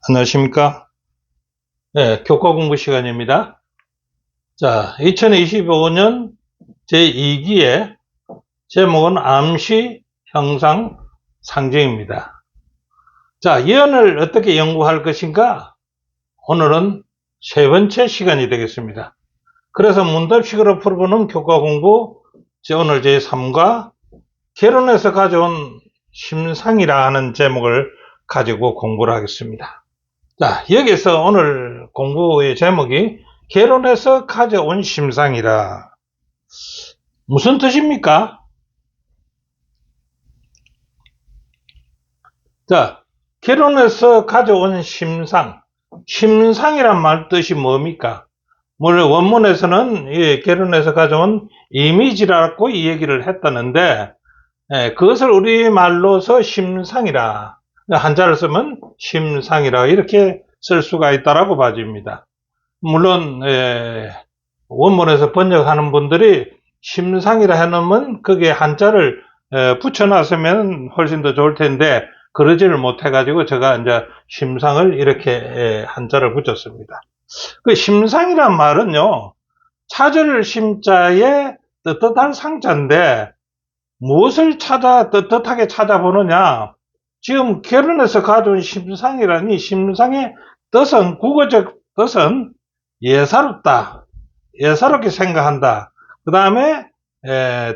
안녕하십니까? 네, 교과 공부 시간입니다. 자, 2025년 제2기의 제목은 암시 형상 상징입니다. 자, 예언을 어떻게 연구할 것인가? 오늘은 세 번째 시간이 되겠습니다. 그래서 문답식으로 풀어보는 교과 공부 오늘 제3과 개론에서 가져온 심상이라 하는 제목을 가지고 공부를 하겠습니다. 자, 여기서 오늘 공부의 제목이 개론에서 가져온 심상이라. 무슨 뜻입니까? 자, 개론에서 가져온 심상. 심상이란 말 뜻이 뭡니까? 물론 원문에서는 개론에서 가져온 이미지라고 이 얘기를 했다는데, 그것을 우리말로서 심상이라, 한자를 쓰면 심상이라 이렇게 쓸 수가 있다라고 봐집니다. 물론 원문에서 번역하는 분들이 심상이라 해놓으면 거기에 한자를 붙여놨으면 훨씬 더 좋을 텐데 그러지를 못해가지고 제가 이제 심상을 이렇게 한자를 붙였습니다. 그 심상이란 말은요, 찾을 심자에 떳떳한 상자인데 무엇을 떳떳하게 찾아보느냐? 지금 개론에서 가져온 심상이라니, 심상의 뜻은, 국어적 뜻은 예사롭다, 예사롭게 생각한다, 그 다음에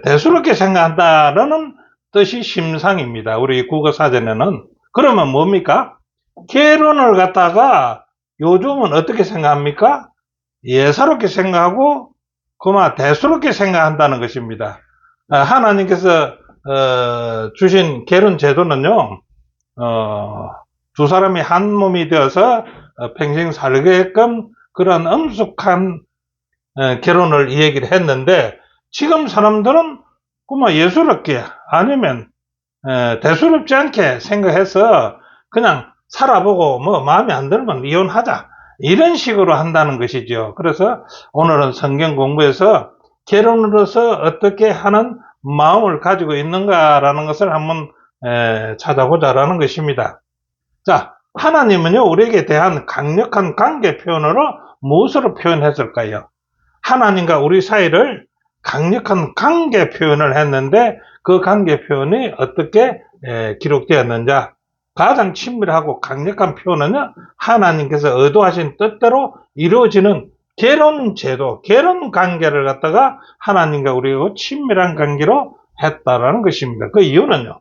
대수롭게 생각한다라는 뜻이 심상입니다. 우리 국어사전에는. 그러면 뭡니까? 개론을 갖다가 요즘은 어떻게 생각합니까? 예사롭게 생각하고 그만 대수롭게 생각한다는 것입니다. 하나님께서 주신 개론 제도는요, 두 사람이 한 몸이 되어서 평생 살게끔 그런 엄숙한 개론을 얘기를 했는데, 지금 사람들은 그만 예수롭게 아니면 대수롭지 않게 생각해서 그냥 살아보고 뭐 마음에 안 들면 이혼하자 이런 식으로 한다는 것이죠. 그래서 오늘은 성경 공부에서 개론으로서 어떻게 하는 마음을 가지고 있는가라는 것을 한번 찾아보자라는 것입니다. 자, 하나님은요, 우리에게 대한 강력한 관계 표현으로 무엇으로 표현했을까요? 하나님과 우리 사이를 강력한 관계 표현을 했는데 그 관계 표현이 어떻게 기록되었는지, 가장 친밀하고 강력한 표현은요, 하나님께서 의도하신 뜻대로 이루어지는 개론 제도, 개론 관계를 갖다가 하나님과 우리가 친밀한 관계로 했다라는 것입니다. 그 이유는요,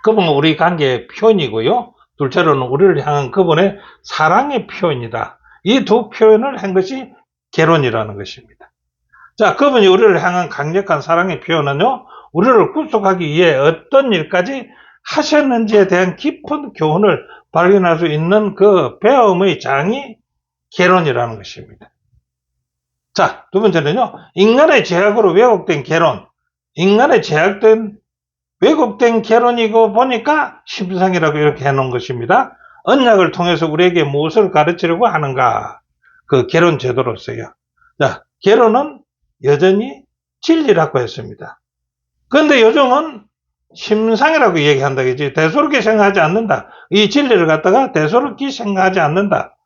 그분은 우리 관계의 표현이고요, 둘째로는 우리를 향한 그분의 사랑의 표현이다. 이 두 표현을 한 것이 개론이라는 것입니다. 자, 그분이 우리를 향한 강력한 사랑의 표현은요, 우리를 구속하기 위해 어떤 일까지 하셨는지에 대한 깊은 교훈을 발견할 수 있는 그 배움의 장이 개론이라는 것입니다. 자, 두 번째는요, 인간의 제약으로 왜곡된 개론. 인간의 제약된 왜곡된 개론이고 보니까 심상이라고 이렇게 해놓은 것입니다. 언약을 통해서 우리에게 무엇을 가르치려고 하는가? 그 개론 제도로서요. 자, 개론은 여전히 진리라고 했습니다. 그런데 요즘은 심상이라고 얘기한다. 그지? 대수롭게 생각하지 않는다. 이 진리를 갖다가 대수롭게 생각하지 않는다.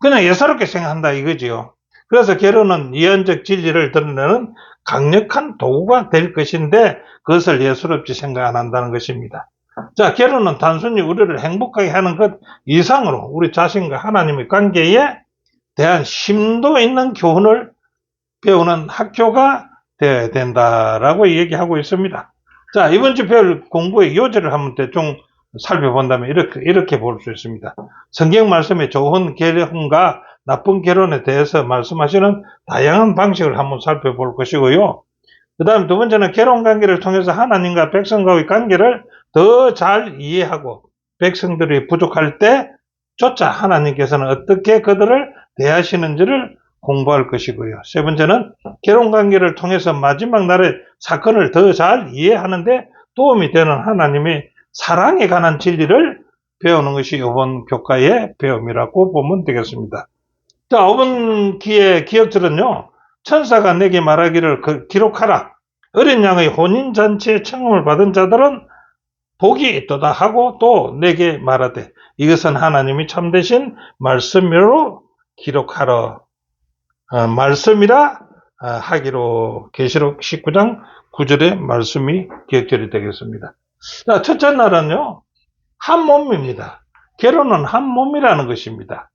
그냥 예사롭게 생각한다 이거지요. 그래서 개론은 예언적 진리를 드러내는 강력한 도구가 될 것인데 그것을 예사롭지 생각 안 한다는 것입니다. 자, 개론은 단순히 우리를 행복하게 하는 것 이상으로 우리 자신과 하나님의 관계에 대한 심도 있는 교훈을 배우는 학교가 되어야 된다라고 얘기하고 있습니다. 자, 이번 주 배울 공부의 요지를 한번 대충 살펴본다면 이렇게 볼 수 있습니다. 성경 말씀에 좋은 개론과 나쁜 개론에 대해서 말씀하시는 다양한 방식을 한번 살펴볼 것이고요. 그 다음 두 번째는 개론 관계를 통해서 하나님과 백성과의 관계를 더 잘 이해하고 백성들이 부족할 때조차 하나님께서는 어떻게 그들을 대하시는지를 공부할 것이고요. 세 번째는 개론 관계를 통해서 마지막 날의 사건을 더 잘 이해하는데 도움이 되는 하나님의 사랑에 관한 진리를 배우는 것이 이번 교과의 배움이라고 보면 되겠습니다. 자, 이번 기의 기억들은요, 천사가 내게 말하기를 기록하라. 어린 양의 혼인잔치에 청음을 받은 자들은 복이 있도다 하고 또 내게 말하되 이것은 하나님이 참되신 말씀으로 기록하러 말씀이라 하기로. 계시록 19장 9절의 말씀이 기억절이 되겠습니다. 자, 첫째 날은요, 한 몸입니다. 결혼은 한 몸이라는 것입니다.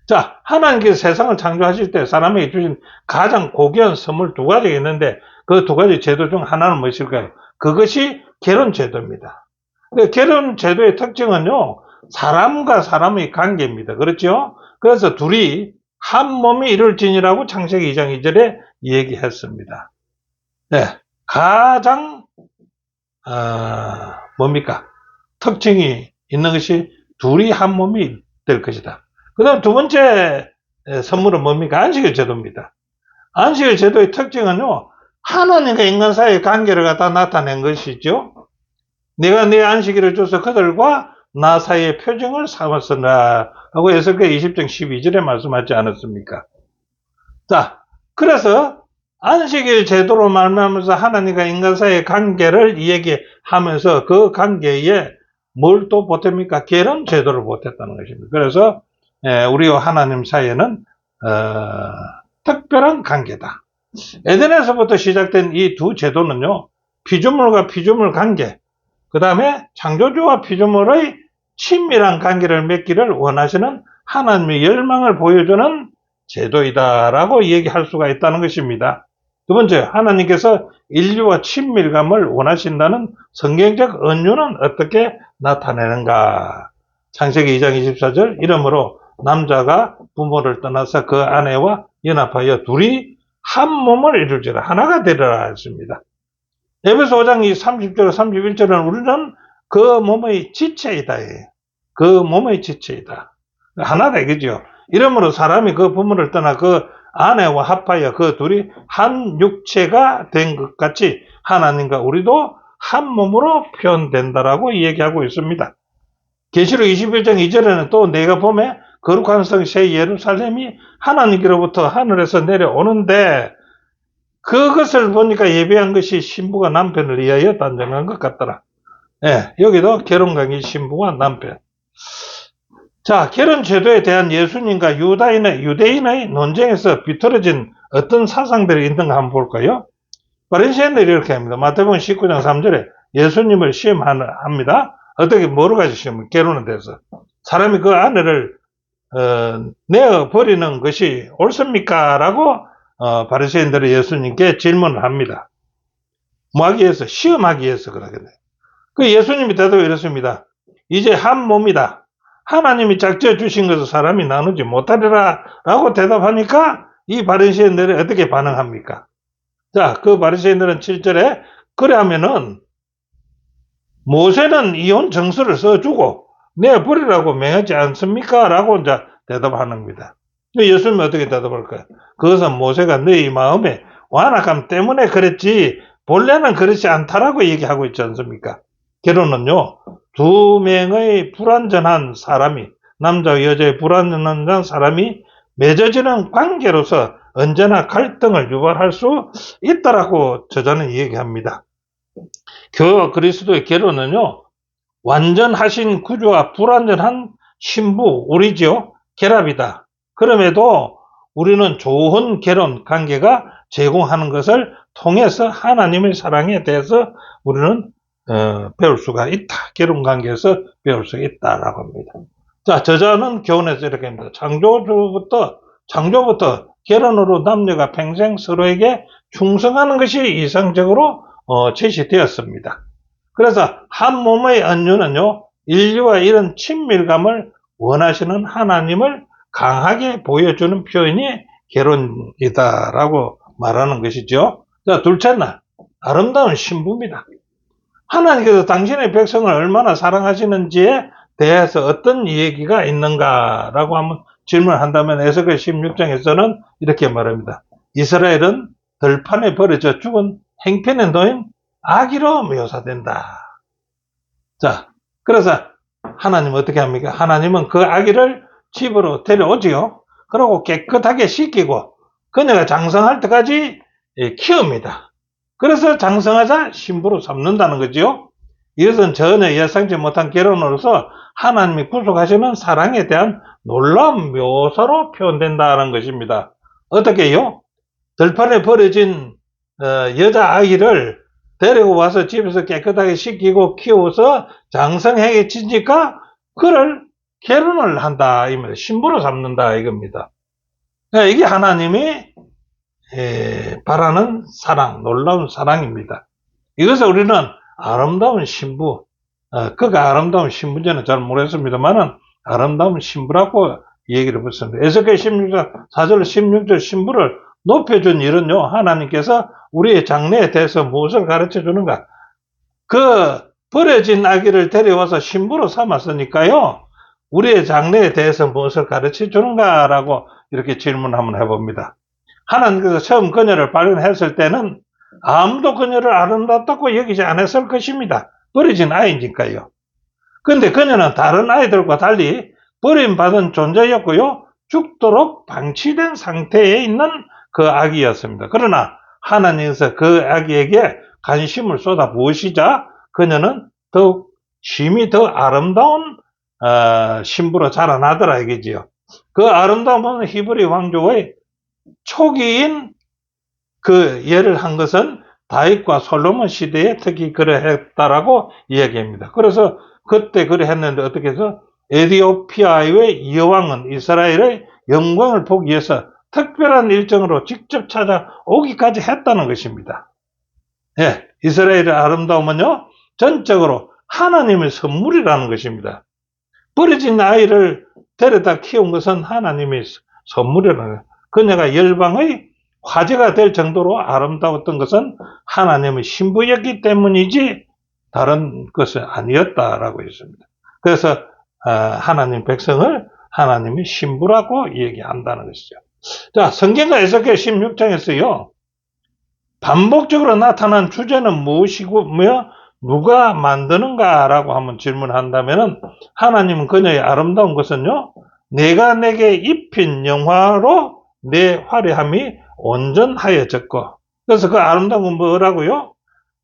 자, 하나님께서 세상을 창조하실 때 사람에게 주신 가장 고귀한 선물 두 가지가 있는데 그 두 가지 제도 중 하나는 무엇일까요? 그것이 결혼 제도입니다. 결혼 제도의 특징은요, 사람과 사람의 관계입니다. 그렇죠? 그래서 둘이 한 몸이 이룰지니라고 창세기 2장 2절에 얘기했습니다. 네, 가장 뭡니까? 특징이 있는 것이 둘이 한 몸이 될 것이다. 그 다음 두 번째 선물은 뭡니까? 안식일 제도입니다. 안식일 제도의 특징은요, 하나님과 인간 사이의 관계를 갖다 나타낸 것이죠. 내가 내 안식일을 줘서 그들과 나 사이의 표징을 삼았으나 하고 에스겔 20장 12절에 말씀하지 않았습니까? 자, 그래서 안식일 제도로 말하면서 하나님과 인간 사이의 관계를 이야기하면서 그 관계에 뭘 또 보탭니까? 결혼 제도를 보탰다는 것입니다. 그래서 우리와 하나님 사이에는 특별한 관계다. 에덴에서부터 시작된 이 두 제도는요, 피조물과 피조물 관계, 그 다음에 창조주와 피조물의 친밀한 관계를 맺기를 원하시는 하나님의 열망을 보여주는 제도이다라고 얘기할 수가 있다는 것입니다. 두 번째, 하나님께서 인류와 친밀감을 원하신다는 성경적 은유는 어떻게 나타내는가? 창세기 2장 24절, 이러므로 남자가 부모를 떠나서 그 아내와 연합하여 둘이 한 몸을 이룰지라, 하나가 되리라 했습니다. 에베소 5장 30절 31절은 우리는 그 몸의 지체이다. 그 몸의 지체이다. 하나다 이거죠. 이러므로 사람이 그 부모를 떠나 그 아내와 합하여 그 둘이 한 육체가 된 것 같이 하나님과 우리도 한 몸으로 표현된다라고 얘기하고 있습니다. 계시록 21장 2절에는 또 내가 보매 거룩한 성 새 예루살렘이 하나님께로부터 하늘에서 내려오는데 그것을 보니까 예배한 것이 신부가 남편을 위하여 단정한 것 같더라. 예, 여기도 결혼관계 신부와 남편. 자, 결혼 제도에 대한 예수님과 유대인의 논쟁에서 비틀어진 어떤 사상들이 있는가 한번 볼까요? 바리새인들이 이렇게 합니다. 마태복음 19장 3절에 예수님을 시험합니다. 어떻게 뭐로 가지고 시험을? 결혼에 대해서. 사람이 그 아내를 내어버리는 것이 옳습니까? 라고 바리새인들이 예수님께 질문을 합니다. 뭐 하기 위해서? 시험하기 위해서 그러겠네요. 그 예수님이 대답을 이렇습니다. 이제 한 몸이다. 하나님이 작정해 주신 것을 사람이 나누지 못하리라 라고 대답하니까 이 바리새인들이 어떻게 반응합니까? 자, 그 바리새인들은 7절에 그래 하면은 모세는 이혼 정서를 써주고 내버리라고 명하지 않습니까? 라고 이제 대답하는 겁니다. 예수님은 어떻게 대답할까요? 그것은 모세가 너희 마음에 완악함 때문에 그랬지 본래는 그렇지 않다라고 얘기하고 있지 않습니까? 결혼은요, 두 명의 불완전한 사람이, 남자와 여자의 불완전한 사람이 맺어지는 관계로서 언제나 갈등을 유발할 수 있다라고 저자는 얘기합니다. 교회와 그리스도의 결혼은요, 완전하신 구주와 불완전한 신부, 우리죠, 결합이다. 그럼에도 우리는 좋은 결혼 관계가 제공하는 것을 통해서 하나님의 사랑에 대해서 우리는 배울 수가 있다. 결혼 관계에서 배울 수 있다라고 합니다. 자, 저자는 교훈에서 이렇게 합니다. 창조부터 결혼으로 남녀가 평생 서로에게 충성하는 것이 이상적으로 제시되었습니다. 그래서 한 몸의 은유는요, 인류와 이런 친밀감을 원하시는 하나님을 강하게 보여주는 표현이 결혼이다라고 말하는 것이죠. 자, 둘째 날, 아름다운 신부입니다. 하나님께서 당신의 백성을 얼마나 사랑하시는지에 대해서 어떤 얘기가 있는가라고 한번 질문을 한다면 에스겔 16장에서는 이렇게 말합니다. 이스라엘은 들판에 버려져 죽은 행편에 놓인 아기로 묘사된다. 자, 그래서 하나님은 어떻게 합니까? 하나님은 그 아기를 집으로 데려오지요. 그리고 깨끗하게 씻기고 그녀가 장성할 때까지 키웁니다. 그래서 장성하자 신부로 삼는다는 거죠. 이것은 전혀 예상치 못한 결혼으로서 하나님이 구속하시는 사랑에 대한 놀라운 묘사로 표현된다는 것입니다. 어떻게요? 들판에 버려진 여자아이를 데리고 와서 집에서 깨끗하게 씻기고 키워서 장성하게 지니까 그를 결혼을 한다, 이말 신부로 삼는다 이겁니다. 이게 하나님이 바라는 사랑, 놀라운 사랑입니다. 이것을 우리는 아름다운 신부, 그가 아름다운 신부인지는 잘 모르겠습니다만은 아름다운 신부라고 얘기를 붙습니다. 에스겔 16장 4절 16절 신부를 높여준 일은요, 하나님께서 우리의 장래에 대해서 무엇을 가르쳐 주는가? 그 버려진 아기를 데려와서 신부로 삼았으니까요, 우리의 장래에 대해서 무엇을 가르쳐 주는가라고 이렇게 질문 한번 해봅니다. 하나님께서 처음 그녀를 발견했을 때는 아무도 그녀를 아름답다고 여기지 않았을 것입니다. 버려진 아이니까요. 근데 그녀는 다른 아이들과 달리 버림받은 존재였고요, 죽도록 방치된 상태에 있는 그 아기였습니다. 그러나 하나님께서 그 아기에게 관심을 쏟아 부으시자 그녀는 더욱 심히 더 아름다운 신부로 자라나더라 이거지요. 그 아름다움은 히브리 왕조의 초기인 그 예를 한 것은 다윗과 솔로몬 시대에 특히 그러했다라고 이야기합니다. 그래서 그때 그러했는데 어떻게 해서 에디오피아의 여왕은 이스라엘의 영광을 보기 위해서 특별한 일정으로 직접 찾아오기까지 했다는 것입니다. 예, 이스라엘의 아름다움은요, 전적으로 하나님의 선물이라는 것입니다. 버려진 아이를 데려다 키운 것은 하나님의 선물이라는 거예요. 그녀가 열방의 화제가 될 정도로 아름다웠던 것은 하나님의 신부였기 때문이지 다른 것은 아니었다라고 했습니다. 그래서 하나님 백성을 하나님의 신부라고 얘기한다는 것이죠. 자, 성경과 에스겔 16장에서요, 반복적으로 나타난 주제는 무엇이고며 누가 만드는가라고 한번 질문한다면은 하나님은 그녀의 아름다운 것은요, 내가 내게 입힌 영화로 내 화려함이 온전하여졌고, 그래서 그 아름다운 건 뭐라고요?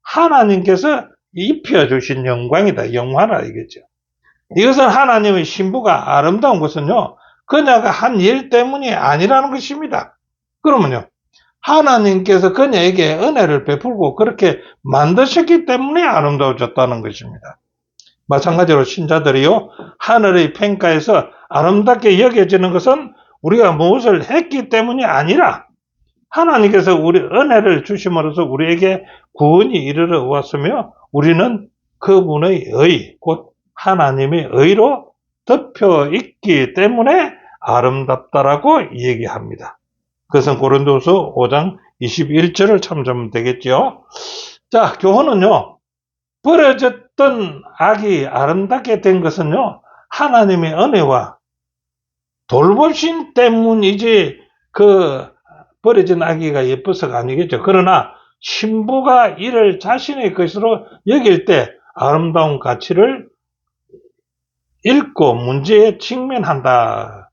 하나님께서 입혀주신 영광이다, 영화라 이거죠. 이것은 하나님의 신부가 아름다운 것은요, 그녀가 한 일 때문이 아니라는 것입니다. 그러면요, 하나님께서 그녀에게 은혜를 베풀고 그렇게 만드셨기 때문에 아름다워졌다는 것입니다. 마찬가지로 신자들이요, 하늘의 평가에서 아름답게 여겨지는 것은 우리가 무엇을 했기 때문이 아니라 하나님께서 우리 은혜를 주심으로써 우리에게 구원이 이르러 왔으며 우리는 그분의 의, 곧 하나님의 의로 덮여 있기 때문에 아름답다라고 얘기합니다. 그것은 고린도서 5장 21절을 참조하면 되겠죠. 자, 교훈은요, 버려졌던 악이 아름답게 된 것은요, 하나님의 은혜와 돌보심 때문이지 그 버려진 아기가 예뻐서가 아니겠죠. 그러나 신부가 이를 자신의 것으로 여길 때 아름다운 가치를 읽고 문제에 직면한다.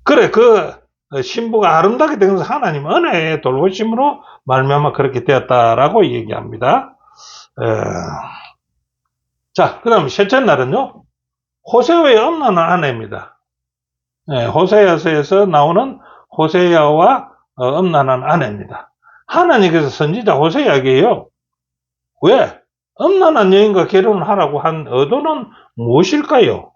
그래, 그 신부가 아름답게 된 것은 하나님 은혜의 돌보심으로 말미암아 그렇게 되었다라고 얘기합니다. 자, 그 다음 셋째 날은요, 호세아의 엄나는 아내입니다. 호세아서에서 나오는 호세아와 엄나는 아내입니다. 하나님께서 선지자 호세아에게요, 왜 엄나는 여인과 결혼을 하라고 한 의도는 무엇일까요?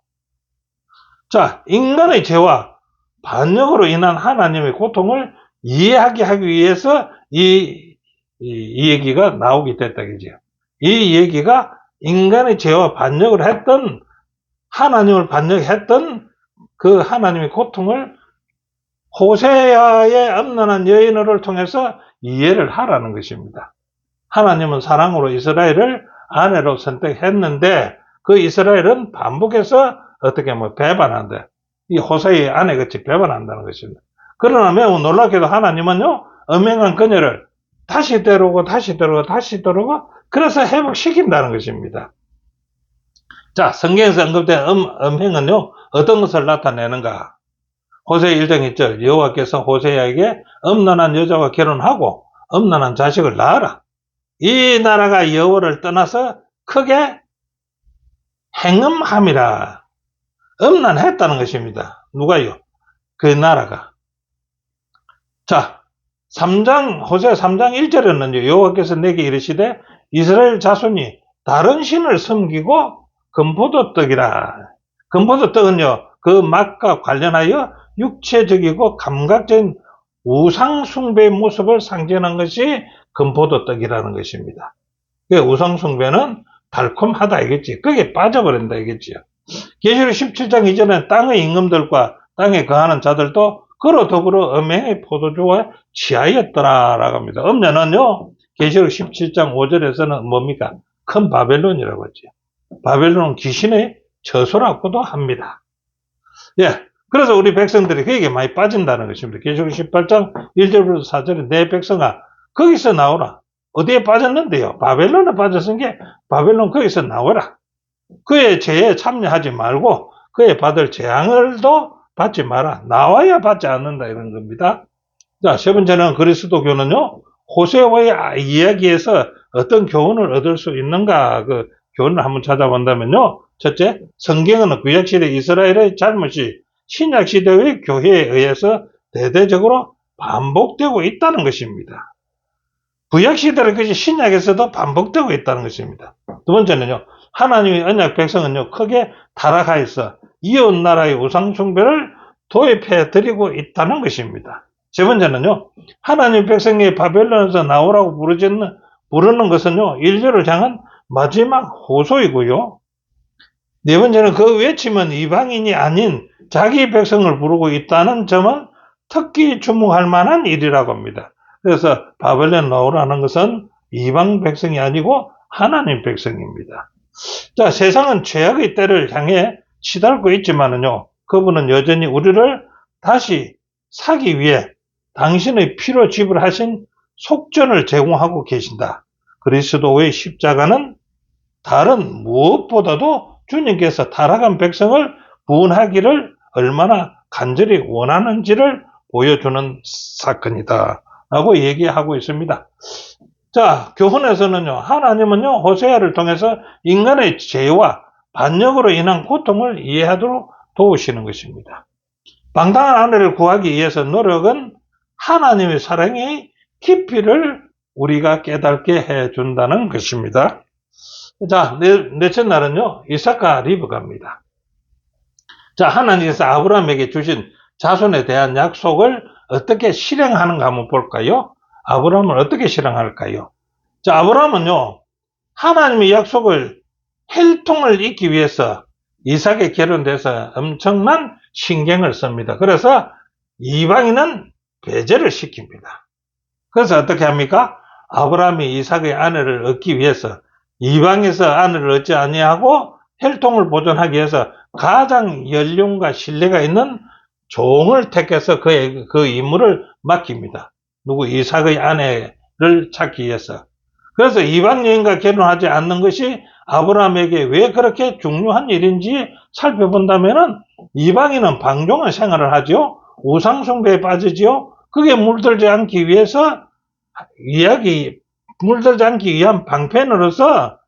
자, 인간의 죄와 반역으로 인한 하나님의 고통을 이해하게 하기 위해서 이 얘기가 나오게 됐다 그죠. 이 얘기가 인간의 죄와 반역을 했던, 하나님을 반역했던 그 하나님의 고통을 호세아의 엄난한 여인을 통해서 이해를 하라는 것입니다. 하나님은 사랑으로 이스라엘을 아내로 선택했는데 그 이스라엘은 반복해서 어떻게 배반한다. 이 호세아의 아내같이 배반한다는 것입니다. 그러나 매우 놀랍게도 하나님은요, 엄행한 그녀를 다시 데려오고 그래서 회복시킨다는 것입니다. 자, 성경에서 언급된 엄행은요, 어떤 것을 나타내는가? 호세아 1장 있죠. 여호와께서 호세아에게 엄난한 여자와 결혼하고 음란한 자식을 낳아라. 이 나라가 여호와를 떠나서 크게 행음함이라. 음란했다는 것입니다. 누가요? 그 나라가. 자, 호세 3장 1절에는요, 여호와께서 내게 이르시되 이스라엘 자손이 다른 신을 섬기고 금포도떡이라. 금포도떡은요, 그 맛과 관련하여 육체적이고 감각적인 우상숭배의 모습을 상징하는 것이 금포도떡이라는 것입니다. 우상숭배는 달콤하다 이겠지. 그게 빠져버린다 이겠지요. 계시록 17장 이전에 땅의 임금들과 땅에 거하는 자들도 그로 더불어 음행의 포도주와 취하였더라라고 합니다. 음녀는요, 계시록 17장 5절에서는 뭡니까? 큰 바벨론이라고 하죠. 바벨론은 귀신의 처소라고도 합니다. 예. 그래서 우리 백성들이 거기에 많이 빠진다는 것입니다. 계시록 18장 1절부터 4절에 내 백성아, 거기서 나오라. 어디에 빠졌는데요? 바벨론에 빠졌으니 바벨론 거기서 나오라. 그의 죄에 참여하지 말고 그의 받을 재앙을도 받지 마라. 나와야 받지 않는다 이런 겁니다. 자, 세 번째는 그리스도교는요, 호세아의 이야기에서 어떤 교훈을 얻을 수 있는가, 그 교훈을 한번 찾아본다면요, 첫째, 성경은 구약시대 이스라엘의 잘못이 신약시대의 교회에 의해서 대대적으로 반복되고 있다는 것입니다. 구약시대의 것이 신약에서도 반복되고 있다는 것입니다. 두 번째는요, 하나님의 언약 백성은요, 크게 타락하여서 이웃 나라의 우상숭배를 도입해 드리고 있다는 것입니다. 세 번째는요, 하나님 백성이 바벨론에서 나오라고 부르는 것은요, 인류를 향한 마지막 호소이고요. 네 번째는 그 외침은 이방인이 아닌 자기 백성을 부르고 있다는 점은 특히 주목할 만한 일이라고 합니다. 그래서 바벨론 나오라는 것은 이방 백성이 아니고 하나님 백성입니다. 자, 세상은 죄악의 때를 향해 치닫고 있지만은요, 그분은 여전히 우리를 다시 사기 위해 당신의 피로 지불하신 속전을 제공하고 계신다. 그리스도의 십자가는 다른 무엇보다도 주님께서 타락한 백성을 구원하기를 얼마나 간절히 원하는지를 보여주는 사건이다 라고 얘기하고 있습니다. 자, 교훈에서는요, 하나님은요, 호세아를 통해서 인간의 죄와 반역으로 인한 고통을 이해하도록 도우시는 것입니다. 방탕한 아내를 구하기 위해서 노력은 하나님의 사랑의 깊이를 우리가 깨닫게 해준다는 것입니다. 자, 넷째 날은요, 이삭과 리브가입니다. 자, 하나님께서 아브라함에게 주신 자손에 대한 약속을 어떻게 실행하는가 한번 볼까요? 아브라함은 어떻게 실행할까요? 자, 아브라함은요, 하나님의 약속을 혈통을 잇기 위해서 이삭에 결혼돼서 엄청난 신경을 씁니다. 그래서 이방인은 배제를 시킵니다. 그래서 어떻게 합니까? 아브라함이 이삭의 아내를 얻기 위해서 이방에서 아내를 얻지 아니하고 혈통을 보존하기 위해서 가장 연륜과 신뢰가 있는 종을 택해서 그 임무를 맡깁니다. 누구? 이삭의 아내를 찾기 위해서. 그래서 이방 여인과 결혼하지 않는 것이 아브라함에게 왜 그렇게 중요한 일인지 살펴본다면은 이방인은 방종한 생활을 하죠. 우상숭배에 빠지죠. 그게 물들지 않기 위한 방편으로서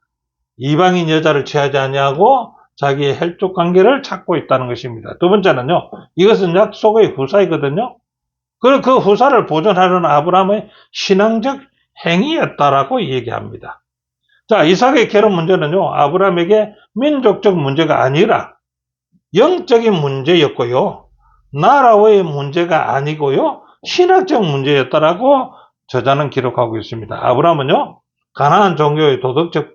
이방인 여자를 취하지 아니하고 자기의 혈족 관계를 찾고 있다는 것입니다. 두 번째는요, 이것은 약속의 후사이거든요. 그리고 그 후사를 보존하려는 아브라함의 신앙적 행위였다라고 얘기합니다. 자, 이삭의 결혼 문제는요, 아브라함에게 민족적 문제가 아니라 영적인 문제였고요, 나라의 문제가 아니고요, 신학적 문제였다라고 저자는 기록하고 있습니다. 아브라함은요, 가나안 종교의 도덕적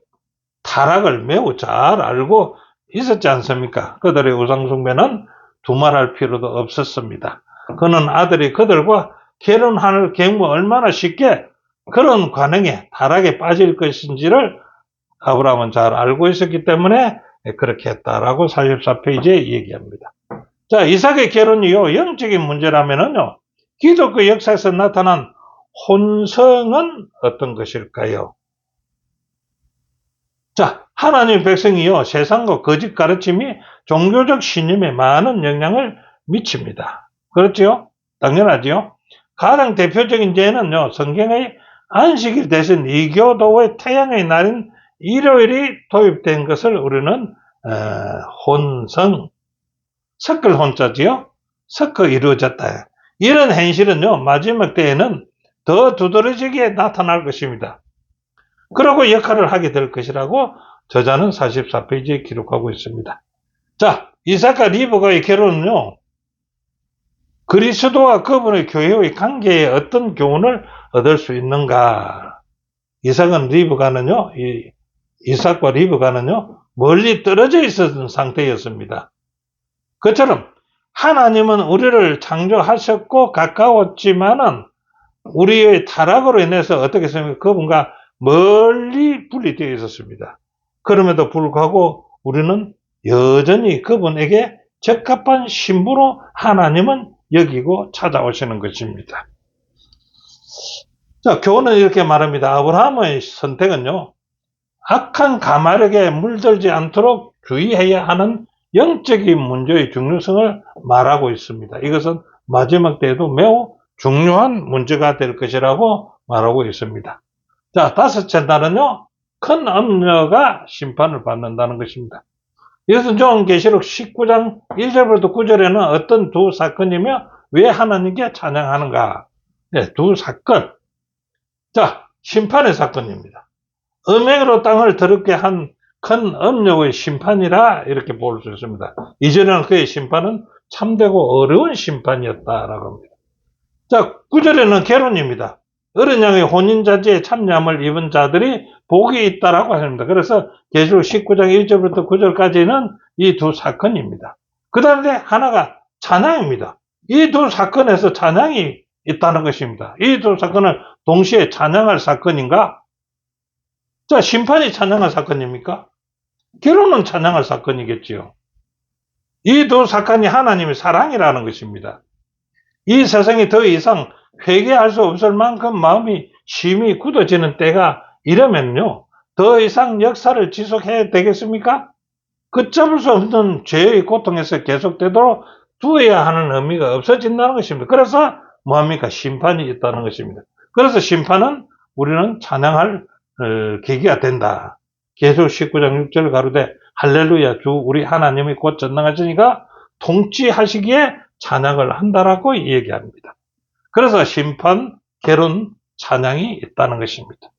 타락을 매우 잘 알고 있었지 않습니까? 그들의 우상숭배는 두말할 필요도 없었습니다. 그는 아들이 그들과 결혼할 경우 얼마나 쉽게 그런 관행에 타락에 빠질 것인지를 아브라함은 잘 알고 있었기 때문에 그렇게 했다라고 44페이지에 얘기합니다. 자, 이삭의 결혼이요, 영적인 문제라면은요, 기독교 역사에서 나타난 혼성은 어떤 것일까요? 자, 하나님의 백성이요, 세상과 거짓 가르침이 종교적 신념에 많은 영향을 미칩니다. 그렇죠? 당연하죠. 가장 대표적인 예는요, 성경의 안식일 대신 이교도의 태양의 날인 일요일이 도입된 것을 우리는 혼성, 섞을 혼자지요. 섞어 이루어졌다. 이런 현실은요, 마지막 때에는 더 두드러지게 나타날 것입니다. 그러고 역할을 하게 될 것이라고 저자는 44페이지에 기록하고 있습니다. 자, 이삭과 리브가의 결혼은요, 그리스도와 그분의 교회의 관계에 어떤 교훈을 얻을 수 있는가? 이삭과 리브가는요, 멀리 떨어져 있었던 상태였습니다. 그처럼 하나님은 우리를 창조하셨고 가까웠지만은 우리의 타락으로 인해서 어떻게 했습니까? 그분과 멀리 분리되어 있었습니다. 그럼에도 불구하고 우리는 여전히 그분에게 적합한 신부로 하나님은 여기고 찾아오시는 것입니다. 자, 교훈은 이렇게 말합니다. 아브라함의 선택은요, 악한 가마력에 물들지 않도록 주의해야 하는 영적인 문제의 중요성을 말하고 있습니다. 이것은 마지막 때에도 매우 중요한 문제가 될 것이라고 말하고 있습니다. 자, 다섯째 날은요, 큰 엄녀가 심판을 받는다는 것입니다. 이것은 요한계시록 19장 1절부터 9절에는 어떤 두 사건이며 왜 하나님께 찬양하는가? 네, 두 사건. 자, 심판의 사건입니다. 음행으로 땅을 더럽게 한 큰 음욕의 심판이라 이렇게 볼 수 있습니다. 이전에는 그의 심판은 참되고 어려운 심판이었다라고 합니다. 자, 9절에는 결혼입니다. 어린 양의 혼인자제에 참여함을 입은 자들이 복이 있다라고 합니다. 그래서 계시록 19장 1절부터 9절까지는 이 두 사건입니다. 그 다음에 하나가 찬양입니다. 이 두 사건에서 찬양이 있다는 것입니다. 이 두 사건을 동시에 찬양할 사건인가? 자, 심판이 찬양할 사건입니까? 결혼은 찬양할 사건이겠지요. 이 두 사건이 하나님의 사랑이라는 것입니다. 이 세상이 더 이상 회개할 수 없을 만큼 마음이 심히 굳어지는 때가 이러면요, 더 이상 역사를 지속해야 되겠습니까? 걷잡을 수 없는 죄의 고통에서 계속되도록 두어야 하는 의미가 없어진다는 것입니다. 그래서 뭐합니까? 심판이 있다는 것입니다. 그래서 심판은 우리는 찬양할 계기가 된다. 계속 19장 6절 가로되 할렐루야 주 우리 하나님이 곧 전능하시니까 통치하시기에 찬양을 한다라고 얘기합니다. 그래서 심판, 결혼, 찬양이 있다는 것입니다.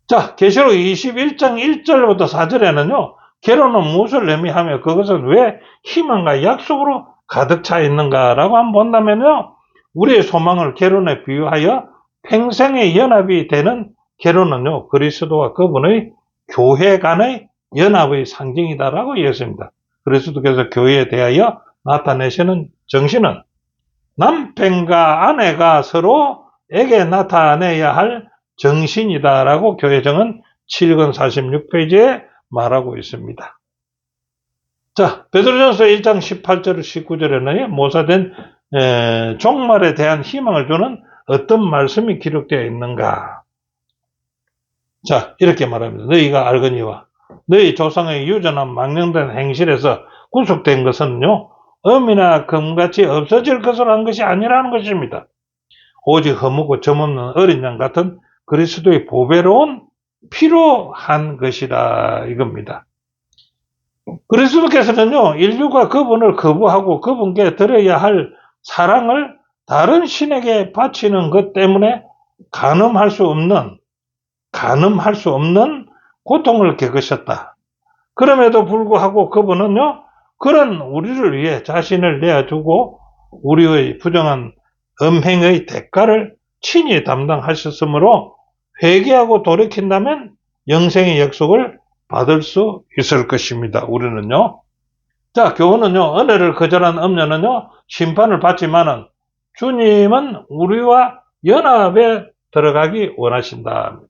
자, 계시록 21장 1절부터 4절에는요, 결혼은 무엇을 의미하며 그것은 왜 희망과 약속으로 가득 차 있는가라고 한번 본다면요, 우리의 소망을 결혼에 비유하여 평생의 연합이 되는 결혼은요, 그리스도와 그분의 교회 간의 연합의 상징이다라고 얘기했습니다. 그리스도께서 교회에 대하여 나타내시는 정신은 남편과 아내가 서로에게 나타내야 할 정신이다라고 교회정은 7권 46페이지에 말하고 있습니다. 자, 베드로전서 1장 18절 19절에는 모사된 종말에 대한 희망을 주는 어떤 말씀이 기록되어 있는가? 자, 이렇게 말합니다. 너희가 알거니와 너희 조상의 유전한 망령된 행실에서 구속된 것은요, 음이나 금같이 없어질 것으로 한 것이 아니라는 것입니다. 오직 허무고 점없는 어린 양 같은 그리스도의 보배로운 피로 한 것이라 이겁니다. 그리스도께서는요, 인류가 그분을 거부하고 그분께 드려야 할 사랑을 다른 신에게 바치는 것 때문에 가늠할 수 없는 고통을 겪으셨다. 그럼에도 불구하고 그분은요, 그런 우리를 위해 자신을 내어주고 우리의 부정한 음행의 대가를 친히 담당하셨으므로 회개하고 돌이킨다면 영생의 약속을 받을 수 있을 것입니다. 우리는요. 자, 교훈은요, 은혜를 거절한 음녀는요, 심판을 받지만은 주님은 우리와 연합에 들어가기 원하신다.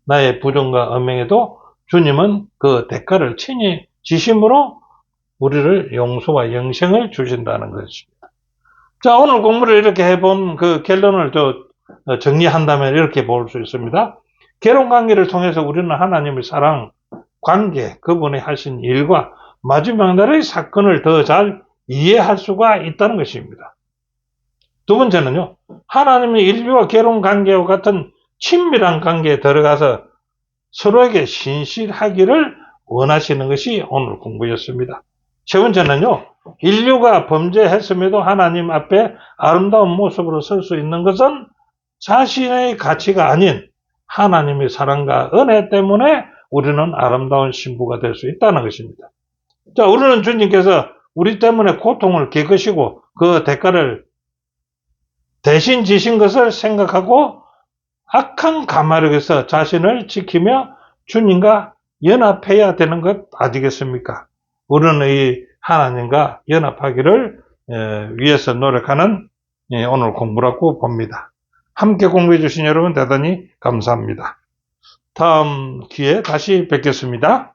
나의 부정과 음행에도 주님은 그 대가를 친히 지심으로 우리를 용서와 영생을 주신다는 것입니다. 자, 오늘 공부를 이렇게 해본 그 결론을 정리한다면 이렇게 볼 수 있습니다. 결혼 관계를 통해서 우리는 하나님의 사랑, 관계, 그분이 하신 일과 마지막 날의 사건을 더 잘 이해할 수가 있다는 것입니다. 두 번째는요, 하나님의 인류와 결혼 관계와 같은 친밀한 관계에 들어가서 서로에게 신실하기를 원하시는 것이 오늘 공부였습니다. 세 번째는요, 인류가 범죄했음에도 하나님 앞에 아름다운 모습으로 설 수 있는 것은 자신의 가치가 아닌 하나님의 사랑과 은혜 때문에 우리는 아름다운 신부가 될 수 있다는 것입니다. 자, 우리는 주님께서 우리 때문에 고통을 겪으시고 그 대가를 대신 지신 것을 생각하고 악한 가마력에서 자신을 지키며 주님과 연합해야 되는 것 아니겠습니까? 우리는 이 하나님과 연합하기를 위해서 노력하는 오늘 공부라고 봅니다. 함께 공부해 주신 여러분 대단히 감사합니다. 다음 기회에 다시 뵙겠습니다.